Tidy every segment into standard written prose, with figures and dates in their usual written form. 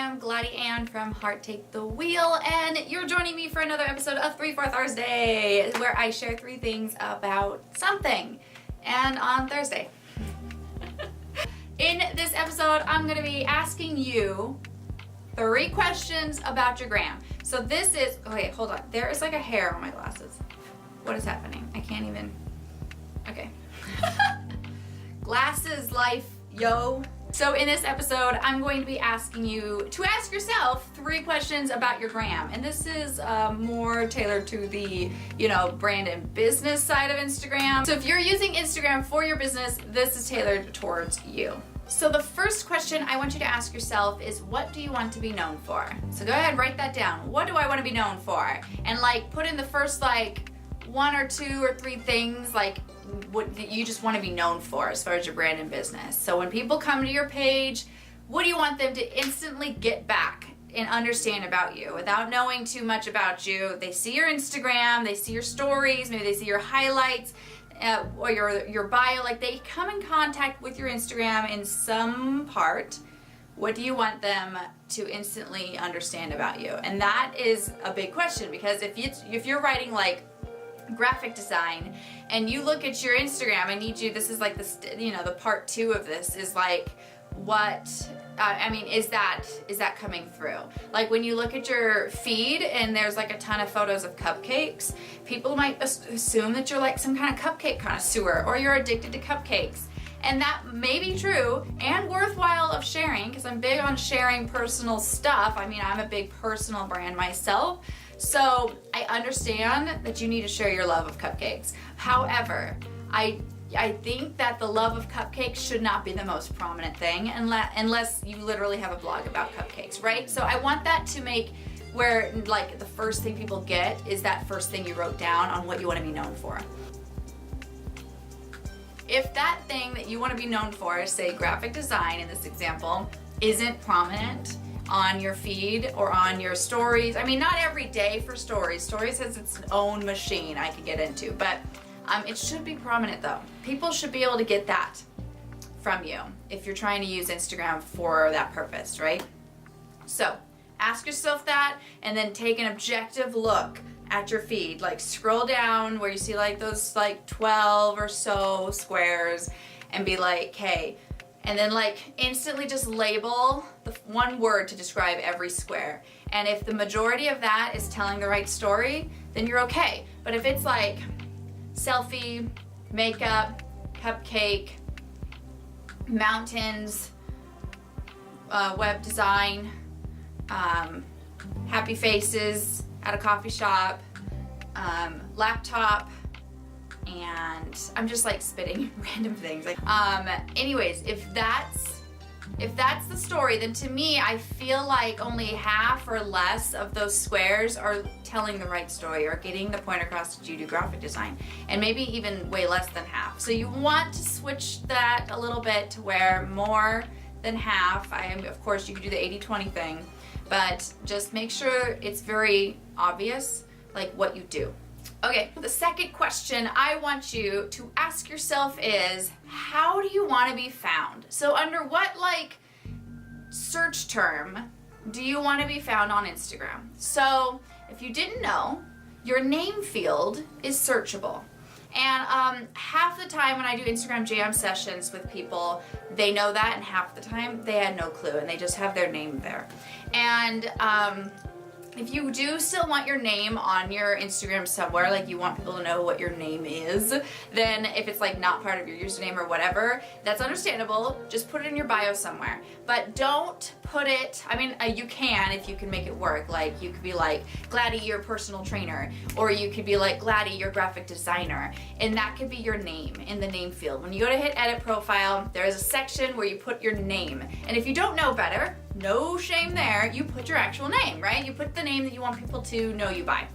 am Gladdy Ann from Heart Take the Wheel, and you're joining me for another episode of 3 for Thursday, where I share 3 things about something, and on Thursday. In this episode, I'm going to be asking you 3 questions about your gram. So this is, okay, hold on. There is like a hair on my glasses. What is happening? I can't even, okay. Glasses life, yo. So in this episode, I'm going to be asking you to ask yourself 3 questions about your gram. And this is more tailored to the, brand and business side of Instagram. So if you're using Instagram for your business, this is tailored towards you. So the first question I want you to ask yourself is, what do you want to be known for? So go ahead, write that down. What do I want to be known for? And put in the first 1 or 2 or 3 things what you just want to be known for as far as your brand and business. So when people come to your page, what do you want them to instantly get back and understand about you without knowing too much about you? They see your Instagram, they see your stories, maybe they see your highlights or your bio, they come in contact with your Instagram in some part. What do you want them to instantly understand about you? And that is a big question, because if you're writing graphic design and you look at your Instagram, I need you, this is the part 2 of this is what is that coming through? When you look at your feed and there's a ton of photos of cupcakes, people might assume that you're some kind of cupcake connoisseur or you're addicted to cupcakes. And that may be true and worthwhile of sharing, because I'm big on sharing personal stuff. I'm a big personal brand myself. So I understand that you need to share your love of cupcakes. However, I think that the love of cupcakes should not be the most prominent thing unless you literally have a blog about cupcakes, right? So I want that to make where the first thing people get is that first thing you wrote down on what you want to be known for. If that thing that you want to be known for, say graphic design in this example, isn't prominent on your feed or on your stories, not every day for stories. Stories has its own machine I could get into, but it should be prominent though. People should be able to get that from you if you're trying to use Instagram for that purpose, right? So ask yourself that, and then take an objective look at your feed. Scroll down where you see those 12 or so squares and be hey, and then instantly just label the 1 word to describe every square. And if the majority of that is telling the right story, then you're okay. But if it's selfie, makeup, cupcake, mountains, web design, happy faces at a coffee shop, laptop, and I'm just spitting random things. Anyways, if that's the story, then to me, I feel only half or less of those squares are telling the right story or getting the point across that you do graphic design, and maybe even way less than half. So you want to switch that a little bit to where more than half. Of course, you could do the 80-20 thing, but just make sure it's very obvious what you do. Okay, the second question I want you to ask yourself is, how do you want to be found? So under what search term do you want to be found on Instagram? So if you didn't know, your name field is searchable. And half the time when I do Instagram jam sessions with people, they know that, and half the time they had no clue and they just have their name there. And if you do still want your name on your Instagram somewhere, you want people to know what your name is, then if it's not part of your username or whatever, that's understandable. Just put it in your bio somewhere. But don't put it, you can if you can make it work. You could be Gladdy, your personal trainer, or you could be Gladdy, your graphic designer, and that could be your name in the name field. When you go to hit edit profile, there is a section where you put your name. And if you don't know better, no shame there, you put your actual name, right? You put the name that you want people to know you by.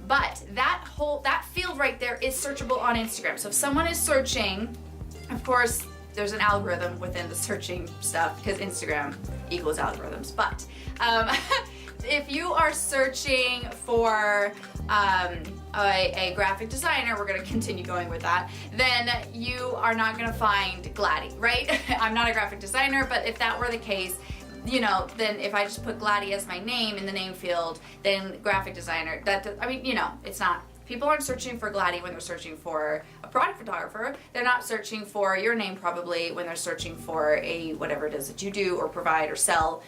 But that field right there is searchable on Instagram. So if someone is searching, of course, there's an algorithm within the searching stuff, because Instagram equals algorithms. But if you are searching for a graphic designer, we're going to continue going with that, then you are not going to find Gladdy, right? I'm not a graphic designer, but if that were the case, then if I just put Gladys as my name in the name field, then graphic designer, it's not, people aren't searching for Gladys when they're searching for a product photographer. They're not searching for your name probably when they're searching for whatever it is that you do or provide or sell.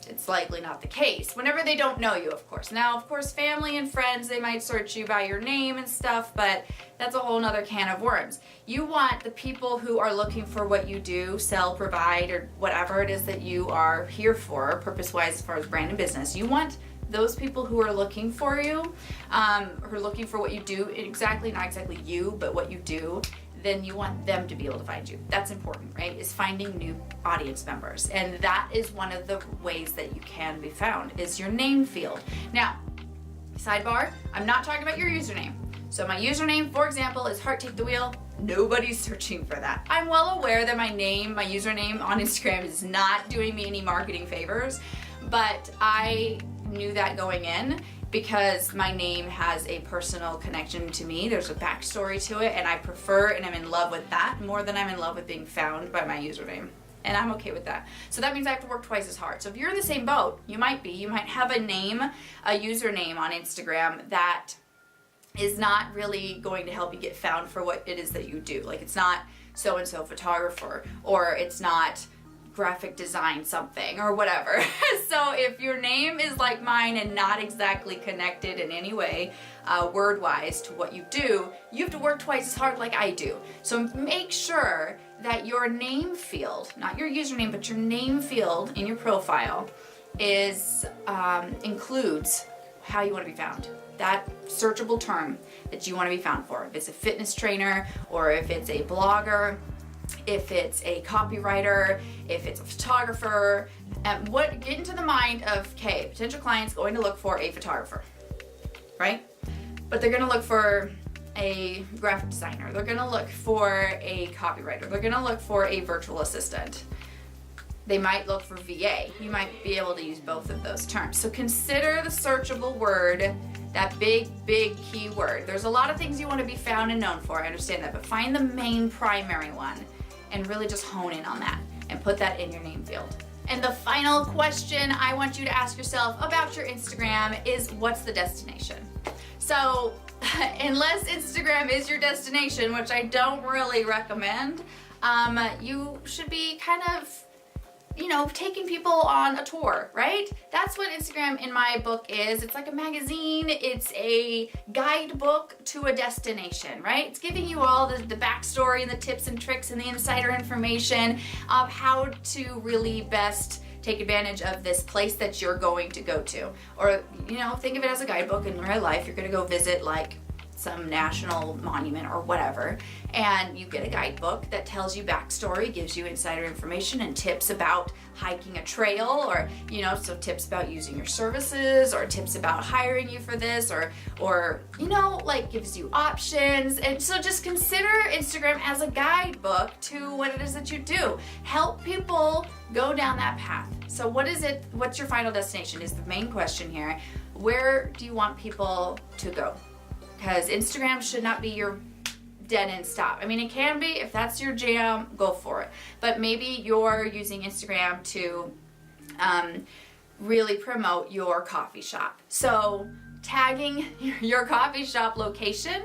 It's likely not the case. Whenever they don't know you, of course. Now, of course, family and friends, they might search you by your name and stuff, but that's a whole nother can of worms. You want the people who are looking for what you do, sell, provide, or whatever it is that you are here for, purpose-wise as far as brand and business. You want those people who are looking for you, who are looking for what you do, not exactly you, but what you do, then you want them to be able to find you. That's important, right? Is finding new audience members. And that is one of the ways that you can be found, is your name field. Now, sidebar, I'm not talking about your username. So my username, for example, is Heart Take the Wheel. Nobody's searching for that. I'm well aware that my username on Instagram is not doing me any marketing favors, but I knew that going in, because my name has a personal connection to me. There's a backstory to it, and I prefer and I'm in love with that more than I'm in love with being found by my username. And I'm okay with that. So that means I have to work twice as hard. So if you're in the same boat, you might have a username on Instagram that is not really going to help you get found for what it is that you do. Like, it's not so-and-so photographer, or it's not graphic design something or whatever. So if your name is like mine and not exactly connected in any way, word-wise, to what you do, you have to work twice as hard like I do. So make sure that your name field, not your username, but your name field in your profile includes how you want to be found. That searchable term that you want to be found for. If it's a fitness trainer, or if it's a blogger, if it's a copywriter, if it's a photographer, get into the mind of, okay, potential clients going to look for a photographer, right? But they're going to look for a graphic designer. They're going to look for a copywriter. They're going to look for a virtual assistant. They might look for VA. You might be able to use both of those terms. So consider the searchable word, that big keyword. There's a lot of things you want to be found and known for, I understand that, but find the main primary one and really just hone in on that and put that in your name field. And the final question I want you to ask yourself about your Instagram is, what's the destination? So unless Instagram is your destination, which I don't really recommend, you should be kind of taking people on a tour, right? That's what Instagram in my book is. It's like a magazine. It's a guidebook to a destination, right? It's giving you all the backstory and the tips and tricks and the insider information of how to really best take advantage of this place that you're going to go to. Or, think of it as a guidebook. In real life, you're going to go visit like some national monument or whatever, and you get a guidebook that tells you backstory, gives you insider information and tips about hiking a trail, or so tips about using your services, or tips about hiring you for this, or gives you options. And so just consider Instagram as a guidebook to what it is that you do. Help people go down that path. So what's your final destination is the main question here. Where do you want people to go? Because Instagram should not be your dead end stop. I mean, it can be. If that's your jam, go for it. But maybe you're using Instagram to really promote your coffee shop. So tagging your coffee shop location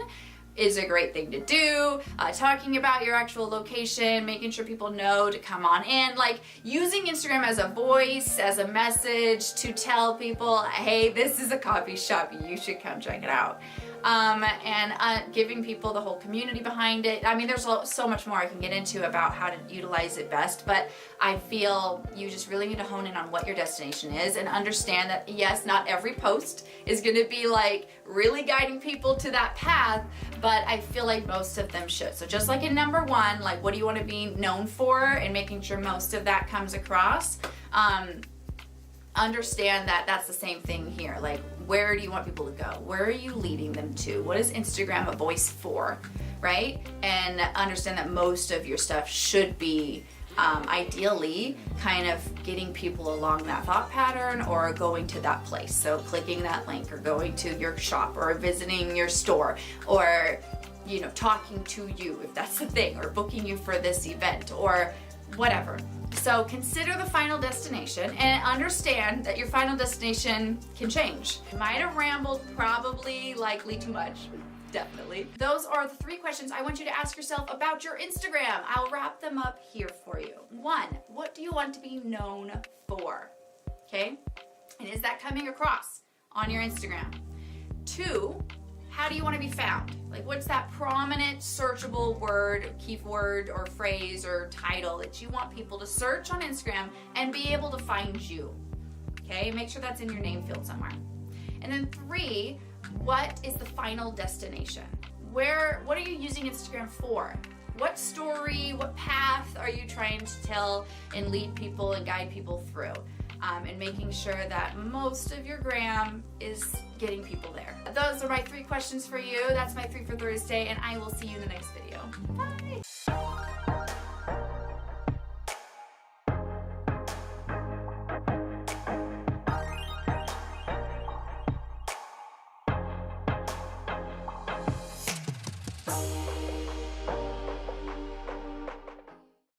is a great thing to do. Talking about your actual location, making sure people know to come on in, like using Instagram as a voice, as a message to tell people, hey, this is a coffee shop, you should come check it out. And giving people the whole community behind it. I mean, there's so much more I can get into about how to utilize it best, but I feel you just really need to hone in on what your destination is and understand that, yes, not every post is going to be like really guiding people to that path, but I feel like most of them should. So just like in number one, like what do you want to be known for, and making sure most of that comes across, understand that that's the same thing here. Like, where do you want people to go? Where are you leading them to? What is Instagram a voice for, right? And understand that most of your stuff should be ideally kind of getting people along that thought pattern or going to that place. So clicking that link or going to your shop or visiting your store or, talking to you if that's the thing, or booking you for this event or whatever. So consider the final destination and understand that your final destination can change. Might have rambled, probably, likely too much. Definitely. Those are the 3 questions I want you to ask yourself about your Instagram. I'll wrap them up here for you. 1, what do you want to be known for? Okay? And is that coming across on your Instagram? 2, how do you want to be found? Like, what's that prominent searchable word, keyword, or phrase or title that you want people to search on Instagram and be able to find you? Okay, make sure that's in your name field somewhere. And then 3, what is the final destination? What are you using Instagram for? What story, what path are you trying to tell and lead people and guide people through? And making sure that most of your gram is getting people there. Those are my 3 questions for you. That's my 3 for Thursday, and I will see you in the next video. Bye!